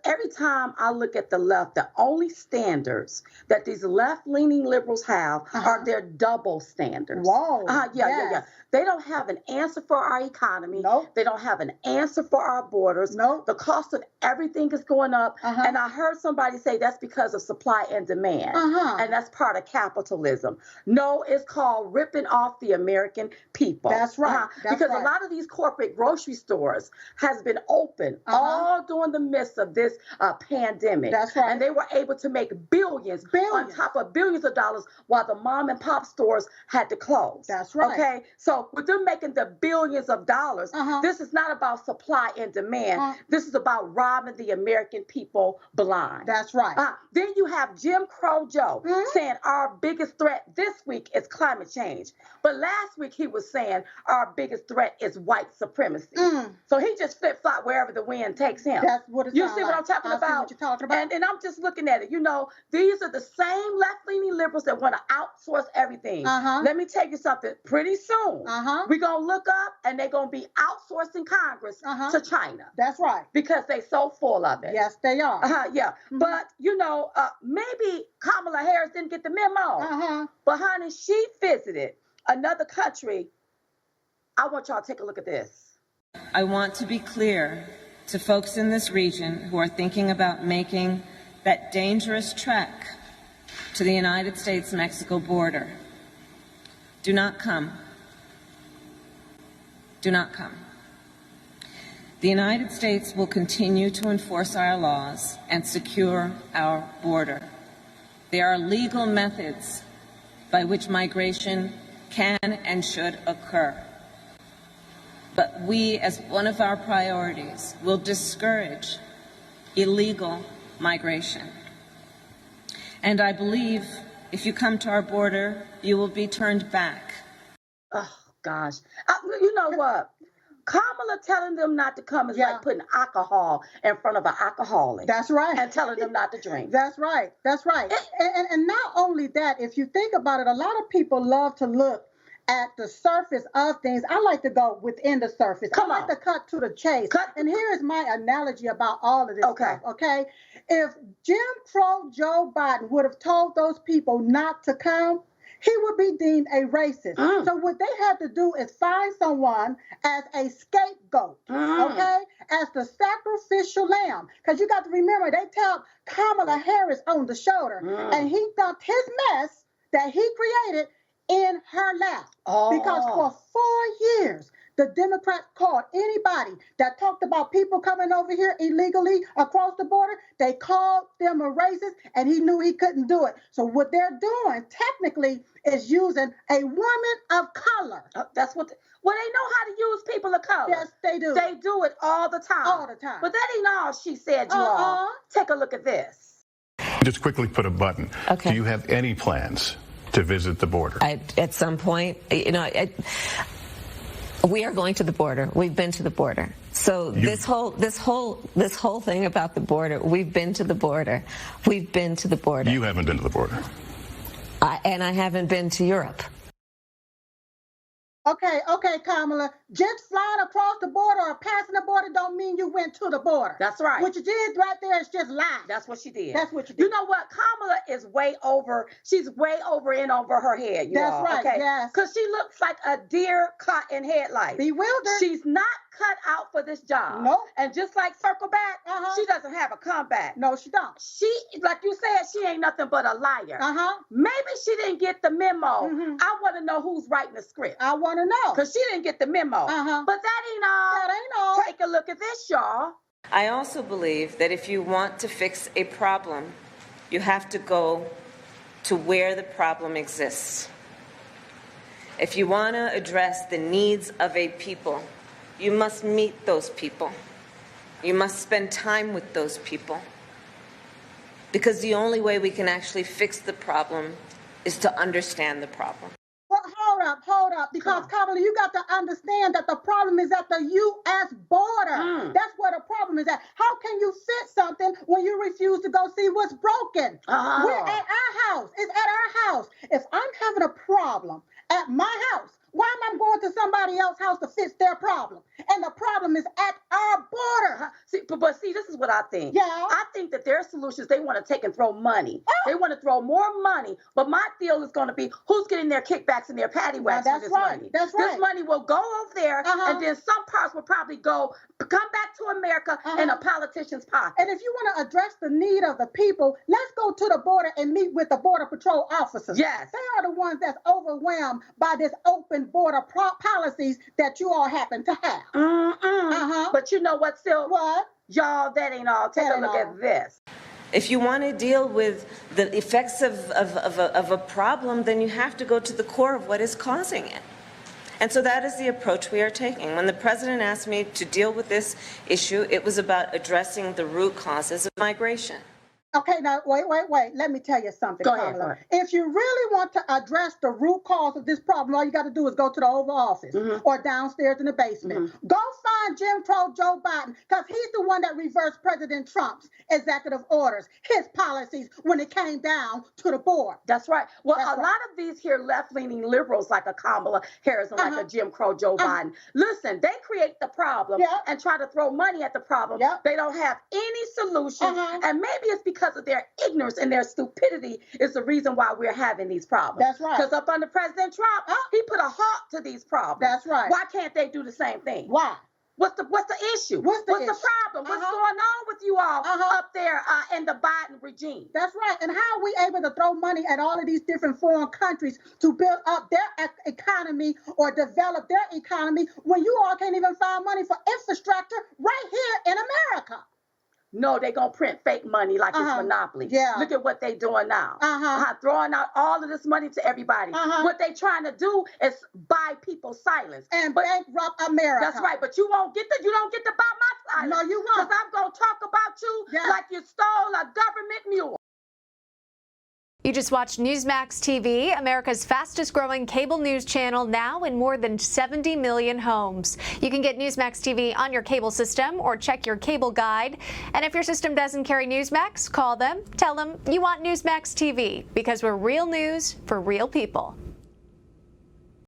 every time I look at the left, the only standards that these left-leaning liberals have are their double standards. Whoa. Yeah. They don't have an answer for our economy. Nope. They don't have an answer for our borders. Nope. The cost of everything is going up. And I heard somebody say that's because of supply and demand. And that's part of capitalism. No, it's called ripping off the American people. That's right. Because a lot of these corporate grocery stores has been open all during the midst of this pandemic. That's right. And they were able to make billions on top of billions of dollars while the mom and pop stores had to close. That's right. Okay, so with them making the billions of dollars, this is not about supply and demand. This is about robbing the American people blind. That's right. Then you have Jim Crow Joe saying our biggest threat this week is climate change. But last week he was saying our biggest threat is white supremacy. So he just flip-flop wherever the wind takes him. That's what it You see what I'm talking about? I see what you're talking about. And I'm just looking at it. You know, these are the same left-leaning liberals that want to outsource everything. Let me tell you something. Pretty soon, we're going to look up and they're going to be outsourcing Congress to China. That's right. Because they're so full of it. Yes, they are. But, you know, maybe Kamala Harris didn't get the memo. But, honey, she visited another country. I want y'all to take a look at this. I want to be clear to folks in this region who are thinking about making that dangerous trek to the United States-Mexico border. Do not come. Do not come. The United States will continue to enforce our laws and secure our border. There are legal methods by which migration can and should occur. But we, as one of our priorities, will discourage illegal migration. And I believe if you come to our border, you will be turned back. Oh, gosh. You know what? Kamala telling them not to come is like putting alcohol in front of an alcoholic. That's right. And telling them not to drink. That's right. That's right. And not only that, if you think about it, a lot of people love to look at the surface of things. I like to go within the surface. I like to cut to the chase. And here is my analogy about all of this stuff, okay? If Jim Crow Joe Biden would have told those people not to come, he would be deemed a racist. So what they had to do is find someone as a scapegoat, okay, as the sacrificial lamb. Because you got to remember, they tapped Kamala Harris on the shoulder, and he dumped his mess that he created in her lap. Because for 4 years, the Democrats called anybody that talked about people coming over here illegally across the border, they called them a racist, and he knew he couldn't do it. So what they're doing, technically, is using a woman of color. That's what... Well, they know how to use people of color. Yes, they do. They do it all the time. All the time. But that ain't all she said, you all. Take a look at this. Just quickly put a button. Okay. Do you have any plans to visit the border? At some point, you know, we are going to the border. We've been to the border. So this whole thing about the border, we've been to the border. We've been to the border. You haven't been to the border. And I haven't been to Europe. Okay, Kamala, just flying across the border or passing the border don't mean you went to the border. That's right. What you did right there is just lie. That's what she did. That's what you did. You know what? Kamala is way over. She's way over in over her head. That's right, okay? yes. Because she looks like a deer caught in headlights. Bewildered. She's not cut out for this job. Nope. And just like Circle Back, she doesn't have a comeback. No, she don't. She, like you said, she ain't nothing but a liar. Maybe she didn't get the memo. I want to know who's writing the script. I want to know. Because she didn't get the memo. But that ain't all. That ain't all. Take a look at this, y'all. I also believe that if you want to fix a problem, you have to go to where the problem exists. If you want to address the needs of a people, you must meet those people. You must spend time with those people. Because the only way we can actually fix the problem is to understand the problem. Well, hold up, because Kamala, you got to understand that the problem is at the U.S. border. That's where the problem is at. How can you fix something when you refuse to go see what's broken? We're at our house. It's at our house. If I'm having a problem at my house Why am I going to somebody else's house to fix their problem? And the problem is at our border. But see, this is what I think. Yeah. I think that their solutions, they want to take and throw money. They want to throw more money. But my deal is going to be who's getting their kickbacks and their patty whacks for this money. That's right. This money will go over there, and then some parts will probably come back to America in a politician's pocket. And if you want to address the need of the people, let's go to the border and meet with the Border Patrol officers. Yes. They are the ones that's overwhelmed by this open border policies that you all happen to have. But you know what, Sil? What? Y'all, that ain't all. Take a look at this. If you want to deal with the effects of a problem, then you have to go to the core of what is causing it. And so that is the approach we are taking. When the president asked me to deal with this issue, it was about addressing the root causes of migration. Okay, now, wait. Let me tell you something, Kamala. If you really want to address the root cause of this problem, all you got to do is go to the Oval Office or downstairs in the basement. Go find Jim Crow Joe Biden, because he's the one that reversed President Trump's executive orders, his policies, when it came down to the board. That's right. Well, a lot of these here left-leaning liberals, like a Kamala Harris and like a Jim Crow Joe Biden, listen, they create the problem and try to throw money at the problem. They don't have any solution, and maybe it's because of their ignorance and their stupidity is the reason why we're having these problems. That's right. Because up under President Trump, he put a halt to these problems. That's right. Why can't they do the same thing? Why? What's the issue? What's the problem? What's going on with you all up there in the Biden regime? That's right. And how are we able to throw money at all of these different foreign countries to build up their economy or develop their economy when you all can't even find money for infrastructure right here in America? No, they're going to print fake money like it's Monopoly. Yeah. Look at what they're doing now. Throwing out all of this money to everybody. What they're trying to do is buy people's silence. And bankrupt America. That's right, but you don't get to buy my silence. No, you won't. Because I'm going to talk about you like you stole a government mule. You just watched Newsmax TV, America's fastest growing cable news channel, now in more than 70 million homes. You can get Newsmax TV on your cable system or check your cable guide. And if your system doesn't carry Newsmax, call them, tell them you want Newsmax TV, because we're real news for real people.